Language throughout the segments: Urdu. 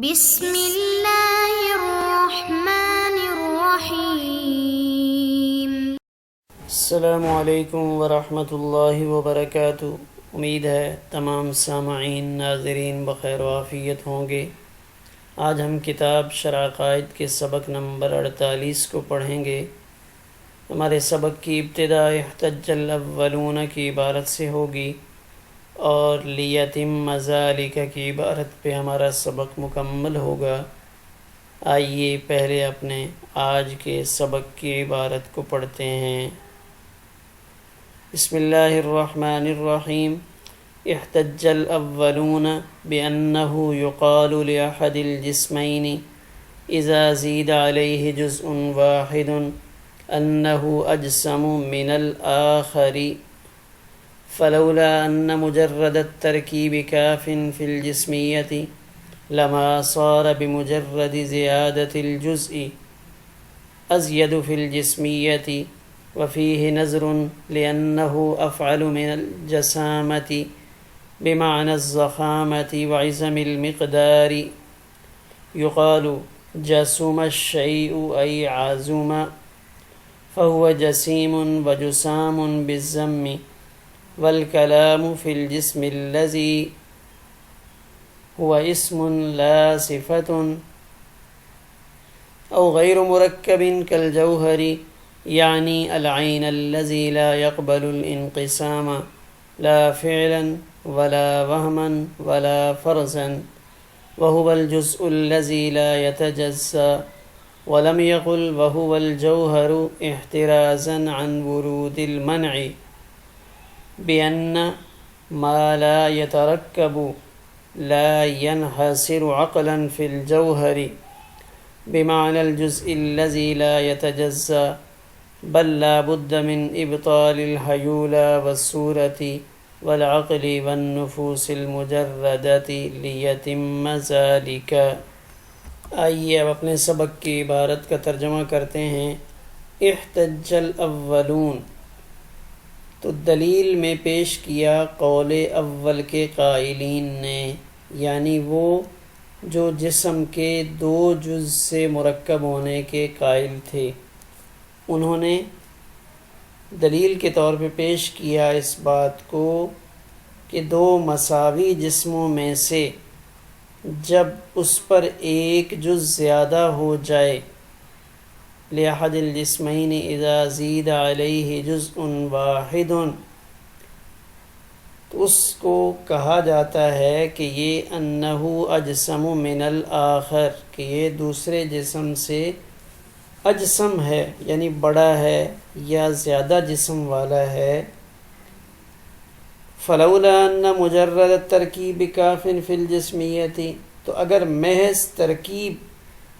بسم اللہ الرحمن الرحیم۔ السلام علیکم ورحمۃ اللہ وبرکاتہ۔ امید ہے تمام سامعین ناظرین بخیر و عافیت ہوں گے۔ آج ہم کتاب شرح عقائد کے سبق نمبر 48 کو پڑھیں گے۔ ہمارے سبق کی ابتدا احتج الاولون کی عبارت سے ہوگی اور لیتم ذالک کی عبارت پہ ہمارا سبق مکمل ہوگا۔ آئیے پہلے اپنے آج کے سبق کی عبارت کو پڑھتے ہیں۔ بسم اللہ الرحمن الرحیم۔ احتج الاولون بأنه يقال لأحد الجسمين اذا زید علیہ جزء واحد انه اجسم من الآخر، فلولا أن مجرد التركيب كاف في الجسمية لما صار بمجرد زيادة الجزء أزيد في الجسمية، وفيه نظر لأنه أفعل من الجسامة بمعنى الضخامة وعزم المقدار، يقال جسم الشيء أي عزم، فهو جسيم وجسام بالضم، والكلام في الجسم الذي هو اسم لا صفة أو غير مركب كالجوهر، يعني العين الذي لا يقبل الانقسام لا فعلا ولا وهما ولا فرزا، وهو الجزء الذي لا يتجزأ، ولم يقل وهو الجوهر احترازا عن ورود المنع، بأن ما لا يتركب لا ينحصر عقلا في الجوهر بمعنى الجزء الذي لا يتجزأ، بل لا بد من إبطال الهيولى والصورة والعقل والنفوس المجردة ليتم ذلك۔ آئیے اب اپنے سبق کی عبارت کا ترجمہ کرتے ہیں۔ احتج الاولون، تو دلیل میں پیش کیا قول اول کے قائلین نے، یعنی وہ جو جسم کے دو جز سے مرکب ہونے کے قائل تھے، انہوں نے دلیل کے طور پہ پیش کیا اس بات کو کہ دو مساوی جسموں میں سے جب اس پر ایک جز زیادہ ہو جائے، لأحد الجسمین اذا زید علیہ جزء واحد، تو اس کو کہا جاتا ہے کہ یہ انہ اجسم من الآخر، کہ یہ دوسرے جسم سے اجسم ہے، یعنی بڑا ہے یا زیادہ جسم والا ہے۔ فلولا ان مجرد الترکیب کاف فی الجسمیت، تو اگر محض ترکیب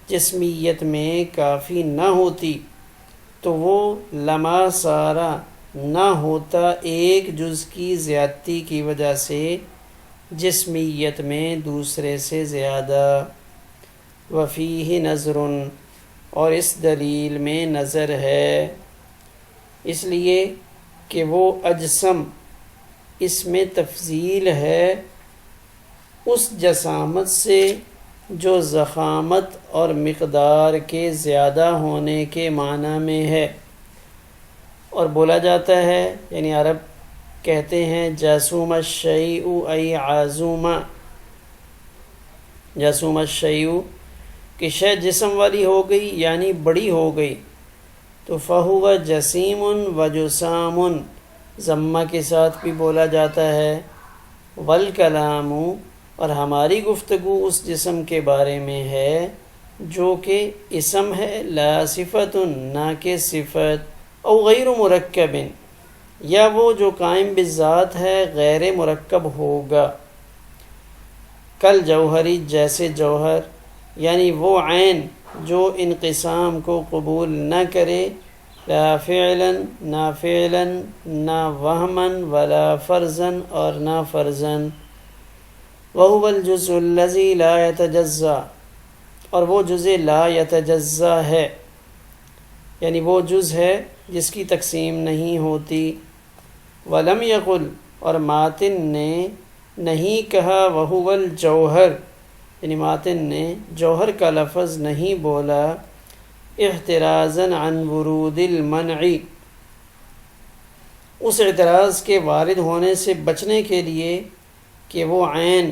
جسمیت میں کافی نہ ہوتی تو وہ لما سارا نہ ہوتا ایک جز کی زیادتی کی وجہ سے جسمیت میں دوسرے سے زیادہ۔ وفیہ نظر، اور اس دلیل میں نظر ہے، اس لیے کہ وہ اجسم اس میں تفضیل ہے اس جسامت سے جو ضخامت اور مقدار کے زیادہ ہونے کے معنی میں ہے۔ اور بولا جاتا ہے، یعنی عرب کہتے ہیں جاسوم الشیء ای عازوم، جاسوم الشیء کہ شے جسم والی ہو گئی یعنی بڑی ہو گئی، تو فہو جسیم و جسام، ضمہ کے ساتھ بھی بولا جاتا ہے۔ والکلام، اور ہماری گفتگو اس جسم کے بارے میں ہے جو کہ اسم ہے، لا صفت، نہ کہ صفت، او غیر مرکب، یا وہ جو قائم بالذات ہے غیر مرکب ہوگا، کل جوہری، جیسے جوہر، یعنی وہ عین جو انقسام کو قبول نہ کرے، لا فعلا، نہ فعلا، نہ وہما ولا فرزا، اور نہ فرزا، وَهُوَ الْجُزْءُ الَّذِي لَا يَتَجَزَّأُ، اور وہ جزء لا يتجزا ہے، یعنی وہ جز ہے جس کی تقسیم نہیں ہوتی۔ وَلَمْ يَقُلْ، اور ماتن نے نہیں کہا وَهُوَ الْجَوْهَرُ، یعنی ماتن نے جوہر کا لفظ نہیں بولا احترازاً عن ورود المنع، اس اعتراض کے وارد ہونے سے بچنے کے لیے کہ وہ عین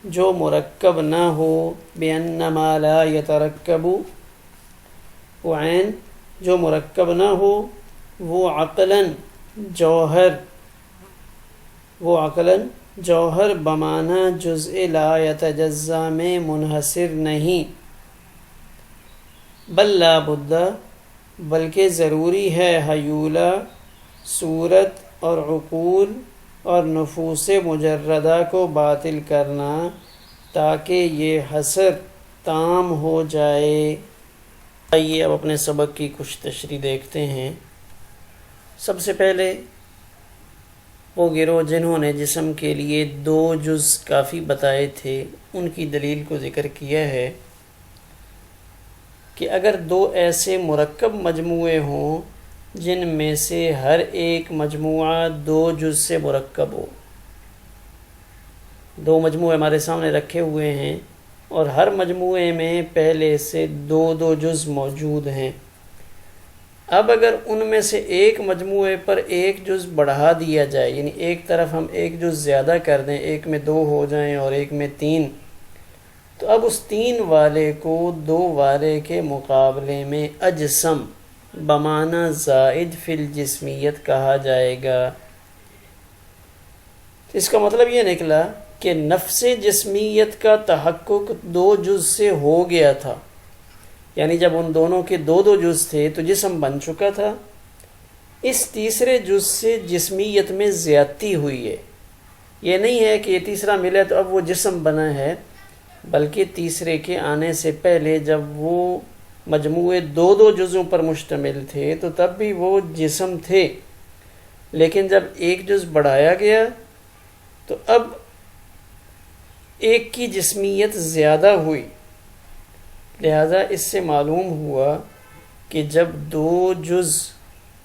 جو مرکب نہ ہو، بأن ما لا یترکب، وہ عین جو مرکب نہ ہو، وہ عقلاً جوہر بمعنی جزء لا یتجزا میں منحصر نہیں، بل لا بد، بلکہ ضروری ہے حیولہ صورت اور عقول اور نفوس مجردہ کو باطل کرنا تاکہ یہ حصر تام ہو جائے۔ آئیے اب اپنے سبق کی کچھ تشریح دیکھتے ہیں۔ سب سے پہلے وہ گروہ جنہوں نے جسم کے لیے 2 جز کافی بتائے تھے، ان کی دلیل کو ذکر کیا ہے کہ اگر 2 ایسے مرکب مجموعے ہوں جن میں سے ہر ایک مجموعہ 2 جز سے مرکب ہو، 2 مجموعے ہمارے سامنے رکھے ہوئے ہیں اور ہر مجموعے میں پہلے سے 2 جز موجود ہیں۔ اب اگر ان میں سے ایک مجموعے پر ایک جز بڑھا دیا جائے، یعنی ایک طرف ہم ایک جز زیادہ کر دیں، ایک میں 2 ہو جائیں اور ایک میں 3، تو اب اس 3 والے کو 2 والے کے مقابلے میں اجسم بمعنی زائد فی الجسمیت کہا جائے گا۔ اس کا مطلب یہ نکلا کہ نفس جسمیت کا تحقق 2 جز سے ہو گیا تھا، یعنی جب ان دونوں کے 2 جز تھے تو جسم بن چکا تھا۔ اس تیسرے جز سے جسمیت میں زیادتی ہوئی ہے، یہ نہیں ہے کہ یہ تیسرا ملا تو اب وہ جسم بنا ہے، بلکہ تیسرے کے آنے سے پہلے جب وہ مجموعے 2 جزوں پر مشتمل تھے تو تب بھی وہ جسم تھے، لیکن جب ایک جز بڑھایا گیا تو اب ایک کی جسمیت زیادہ ہوئی، لہذا اس سے معلوم ہوا کہ جب 2 جز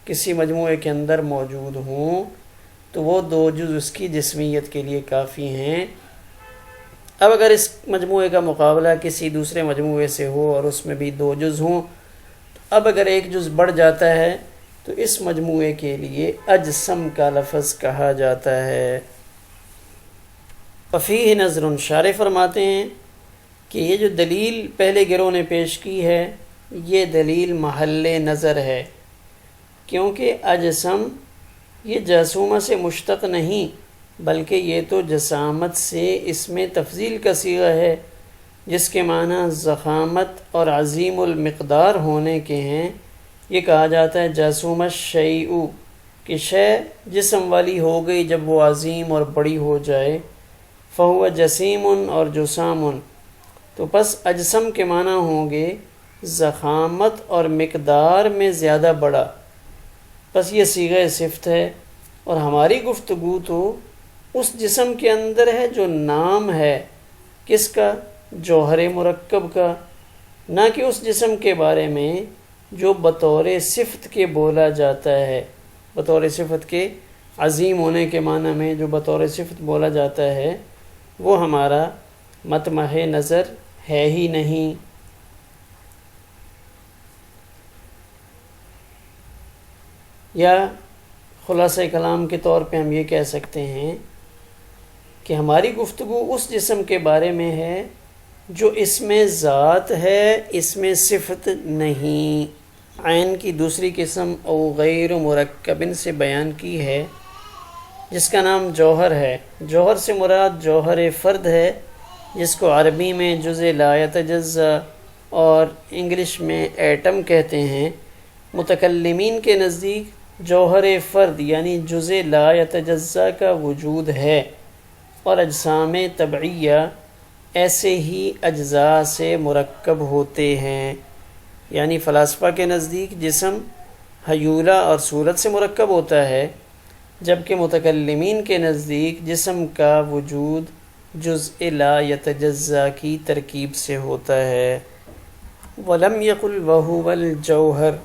کسی مجموعے کے اندر موجود ہوں تو وہ 2 جز اس کی جسمیت کے لیے کافی ہیں۔ اب اگر اس مجموعے کا مقابلہ کسی دوسرے مجموعے سے ہو اور اس میں بھی 2 جز ہوں، تو اب اگر ایک جز بڑھ جاتا ہے تو اس مجموعے کے لیے اجسم کا لفظ کہا جاتا ہے۔ ففیہ نظر، شارح فرماتے ہیں کہ یہ جو دلیل پہلے گروہ نے پیش کی ہے یہ دلیل محل نظر ہے، کیونکہ اجسم یہ جسومہ سے مشتق نہیں بلکہ یہ تو جسامت سے اس میں تفضیل کا صیغہ ہے، جس کے معنی ضخامت اور عظیم المقدار ہونے کے ہیں۔ یہ کہا جاتا ہے جسوم الشیء، کہ شے جسم والی ہو گئی جب وہ عظیم اور بڑی ہو جائے، فہو جسیم اور جسام، تو پس اجسم کے معنی ہوں گے ضخامت اور مقدار میں زیادہ بڑا، پس یہ صیغہ صفت ہے، اور ہماری گفتگو تو اس جسم کے اندر ہے جو نام ہے کس کا؟ جوہر مرکب کا، نہ کہ اس جسم کے بارے میں جو بطور صفت کے بولا جاتا ہے، بطور صفت کے عظیم ہونے کے معنی میں جو بطور صفت بولا جاتا ہے وہ ہمارا مطمح نظر ہے ہی نہیں۔ یا خلاصہ کلام کے طور پہ ہم یہ کہہ سکتے ہیں کہ ہماری گفتگو اس جسم کے بارے میں ہے جو اس میں ذات ہے، اس میں صفت نہیں۔ عین کی دوسری قسم او غیر مرکبن سے بیان کی ہے جس کا نام جوہر ہے۔ جوہر سے مراد جوہر فرد ہے، جس کو عربی میں جزء لا یتجزا اور انگلش میں ایٹم کہتے ہیں۔ متکلمین کے نزدیک جوہر فرد یعنی جزء لا یتجزا کا وجود ہے، اور اجسام طبعیہ ایسے ہی اجزاء سے مرکب ہوتے ہیں، یعنی فلاسفہ کے نزدیک جسم حیولہ اور صورت سے مرکب ہوتا ہے، جبکہ متکلمین کے نزدیک جسم کا وجود جزء لا یتجزا کی ترکیب سے ہوتا ہے۔ وَلَمْ يَقُلْ وَهُوَ الْجَوْهَرُ،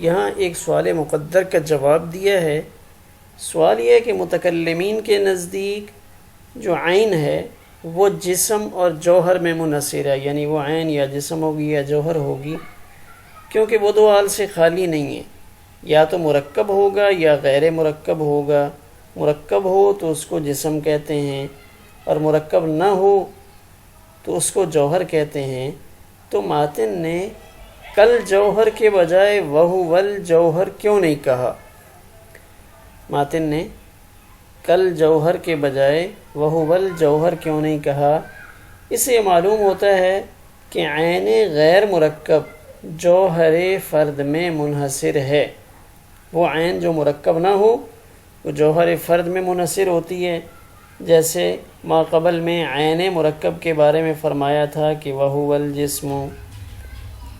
یہاں ایک سوال مقدر کا جواب دیا ہے۔ سوال یہ ہے کہ متکلمین کے نزدیک جو عین ہے وہ جسم اور جوہر میں منحصر ہے، یعنی وہ عین یا جسم ہوگی یا جوہر ہوگی، کیونکہ وہ دو حال سے خالی نہیں ہے، یا تو مرکب ہوگا یا غیر مرکب ہوگا۔ مرکب ہو تو اس کو جسم کہتے ہیں، اور مرکب نہ ہو تو اس کو جوہر کہتے ہیں۔ تو ماتن نے کل جوہر کے بجائے وہو الجوہر کیوں نہیں کہا؟ ماتن نے کل جوہر کے بجائے وہو الجوہر کیوں نہیں کہا؟ اس سے یہ معلوم ہوتا ہے کہ عین غیر مرکب جوہر فرد میں منحصر ہے۔ وہ عین جو مرکب نہ ہو وہ جوہر فرد میں منحصر ہوتی ہے، جیسے ما قبل میں عین مرکب کے بارے میں فرمایا تھا کہ وہو الجسم،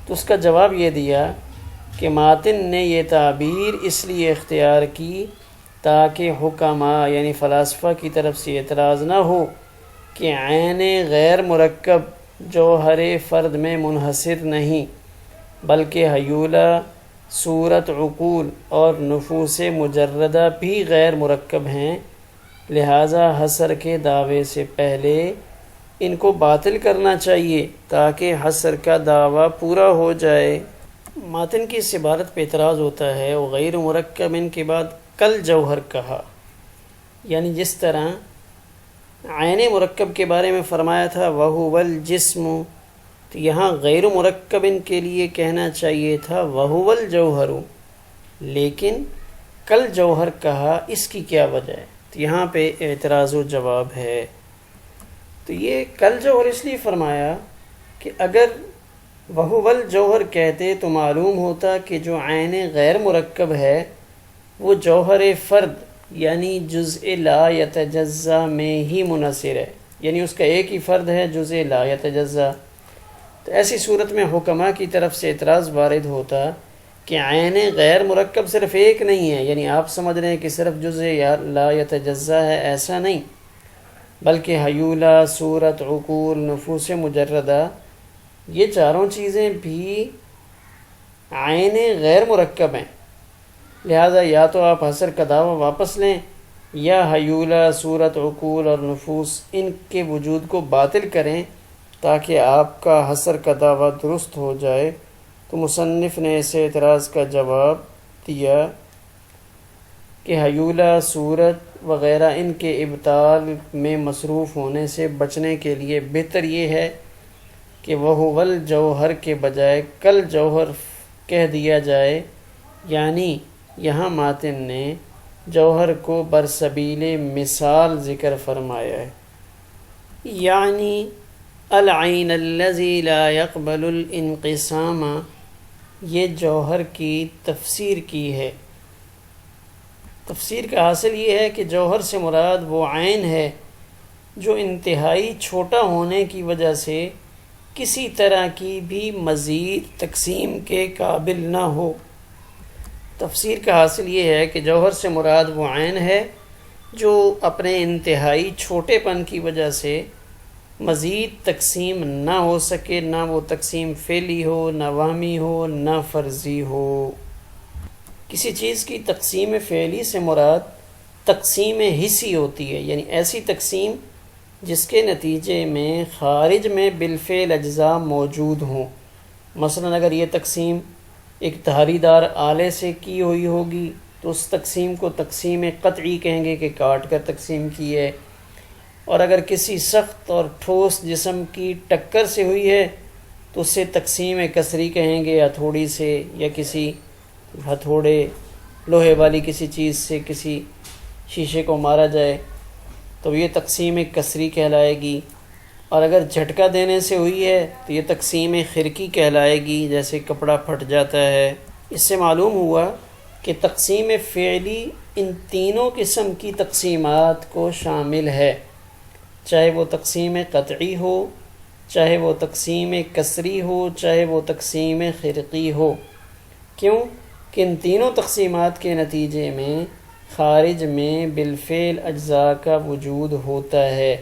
تو اس کا جواب یہ دیا کہ ماتن نے یہ تعبیر اس لیے اختیار کی تاکہ حکماء یعنی فلاسفہ کی طرف سے اعتراض نہ ہو کہ عین غیر مرکب جوہر فرد میں منحصر نہیں، بلکہ حیولہ، صورت، عقول اور نفوس مجردہ بھی غیر مرکب ہیں، لہٰذا حصر کے دعوے سے پہلے ان کو باطل کرنا چاہیے تاکہ حصر کا دعویٰ پورا ہو جائے۔ ماتن کی اس عبارت پہ اعتراض ہوتا ہے، وہ غیر مرکب ان کے بعد کل جوہر کہا، یعنی جس طرح عین مرکب کے بارے میں فرمایا تھا وہو الجسم، تو یہاں غیر مرکب ان کے لیے کہنا چاہیے تھا وہو الجوہر، لیکن کل جوہر کہا، اس کی کیا وجہ ہے؟ تو یہاں پہ اعتراض و جواب ہے۔ تو یہ کل جوہر اس لیے فرمایا کہ اگر وہو الجوہر کہتے تو معلوم ہوتا کہ جو عین غیر مرکب ہے وہ جوہر فرد یعنی جزء لا یتجزا میں ہی منحصر ہے، یعنی اس کا ایک ہی فرد ہے جزء لا یتجزا۔ تو ایسی صورت میں حکماء کی طرف سے اعتراض وارد ہوتا کہ عین غیر مرکب صرف ایک نہیں ہے، یعنی آپ سمجھ رہے ہیں کہ صرف جزء لا یتجزا ہے، ایسا نہیں، بلکہ حیولہ، صورت، عقول، نفوس مجردہ، یہ چاروں چیزیں بھی عین غیر مرکب ہیں، لہذا یا تو آپ حصر کا دعویٰ واپس لیں یا حیولہ، صورت، عقول اور نفوس ان کے وجود کو باطل کریں تاکہ آپ کا حصر کا دعویٰ درست ہو جائے۔ تو مصنف نے اسے اعتراض کا جواب دیا کہ حیولہ، صورت وغیرہ ان کے ابطال میں مصروف ہونے سے بچنے کے لیے بہتر یہ ہے کہ وہو الجوہر کے بجائے کل جوہر کہہ دیا جائے، یعنی یہاں ماتن نے جوہر کو برسبیل مثال ذکر فرمایا ہے، یعنی العین الذی لا يقبل الانقسام، یہ جوہر کی تفسیر کی ہے۔ تفسیر کا حاصل یہ ہے کہ جوہر سے مراد وہ عین ہے جو انتہائی چھوٹا ہونے کی وجہ سے کسی طرح کی بھی مزید تقسیم کے قابل نہ ہو۔ تفسیر کا حاصل یہ ہے کہ جوہر سے مراد وہ عین ہے جو اپنے انتہائی چھوٹے پن کی وجہ سے مزید تقسیم نہ ہو سکے، نہ وہ تقسیم فعلی ہو، نہ وہمی ہو، نہ فرضی ہو۔ کسی چیز کی تقسیم فعلی سے مراد تقسیم حصی ہوتی ہے، یعنی ایسی تقسیم جس کے نتیجے میں خارج میں بالفعل اجزاء موجود ہوں۔ مثلا اگر یہ تقسیم ایک دھاری دار آلے سے کی ہوئی ہوگی تو اس تقسیم کو تقسیم قطعی کہیں گے کہ کاٹ کر تقسیم کی ہے، اور اگر کسی سخت اور ٹھوس جسم کی ٹکر سے ہوئی ہے تو اسے تقسیم کسری کہیں گے، ہتھوڑی سے یا کسی ہتھوڑے لوہے والی کسی چیز سے کسی شیشے کو مارا جائے تو یہ تقسیم کسری کہلائے گی، اور اگر جھٹکا دینے سے ہوئی ہے تو یہ تقسیم خرقی کہلائے گی، جیسے کپڑا پھٹ جاتا ہے۔ اس سے معلوم ہوا کہ تقسیم فعلی ان تینوں قسم کی تقسیمات کو شامل ہے، چاہے وہ تقسیم قطعی ہو، چاہے وہ تقسیم کسری ہو، چاہے وہ تقسیم خرقی ہو۔ کیوں کہ ان تینوں تقسیمات کے نتیجے میں خارج میں بالفعل اجزاء کا وجود ہوتا ہے،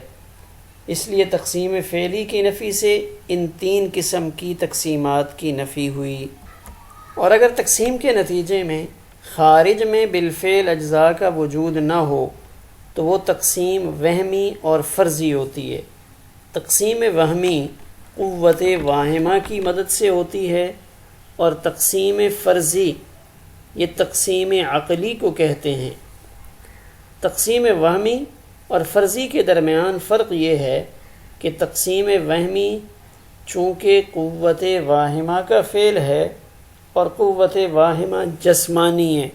اس لیے تقسیم فعلی کی نفی سے ان تین قسم کی تقسیمات کی نفی ہوئی۔ اور اگر تقسیم کے نتیجے میں خارج میں بالفعل اجزاء کا وجود نہ ہو تو وہ تقسیم وہمی اور فرضی ہوتی ہے، تقسیم وہمی قوت واہمہ کی مدد سے ہوتی ہے، اور تقسیم فرضی یہ تقسیم عقلی کو کہتے ہیں۔ تقسیم وہمی اور فرضی کے درمیان فرق یہ ہے کہ تقسیم وہمی چونکہ قوت واہمہ کا فعل ہے اور قوت واہمہ جسمانی ہے،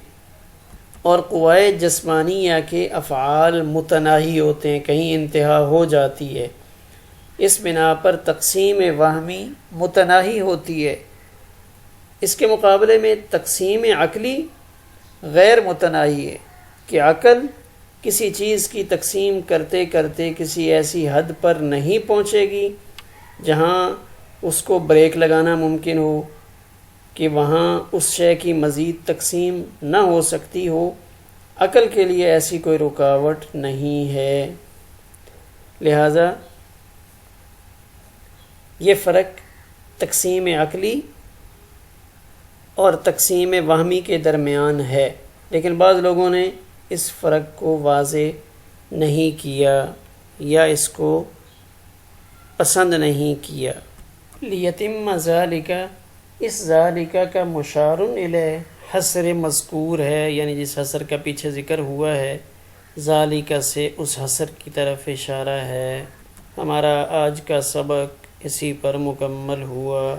اور قوائے جسمانیہ کے افعال متناہی ہوتے ہیں، کہیں انتہا ہو جاتی ہے، اس بنا پر تقسیم وہمی متناہی ہوتی ہے۔ اس کے مقابلے میں تقسیم عقلی غیر متناہی ہے کہ عقل کسی چیز کی تقسیم کرتے کرتے کسی ایسی حد پر نہیں پہنچے گی جہاں اس کو بریک لگانا ممکن ہو، کہ وہاں اس شے کی مزید تقسیم نہ ہو سکتی ہو۔ عقل کے لیے ایسی کوئی رکاوٹ نہیں ہے، لہذا یہ فرق تقسیم عقلی اور تقسیم وہمی کے درمیان ہے، لیکن بعض لوگوں نے اس فرق کو واضح نہیں کیا یا اس کو پسند نہیں کیا۔ لیتم ذالک، اس ذالک کا مشار الیہ حصر مذکور ہے، یعنی جس حصر کا پیچھے ذکر ہوا ہے، ذالک سے اس حصر کی طرف اشارہ ہے۔ ہمارا آج کا سبق اسی پر مکمل ہوا۔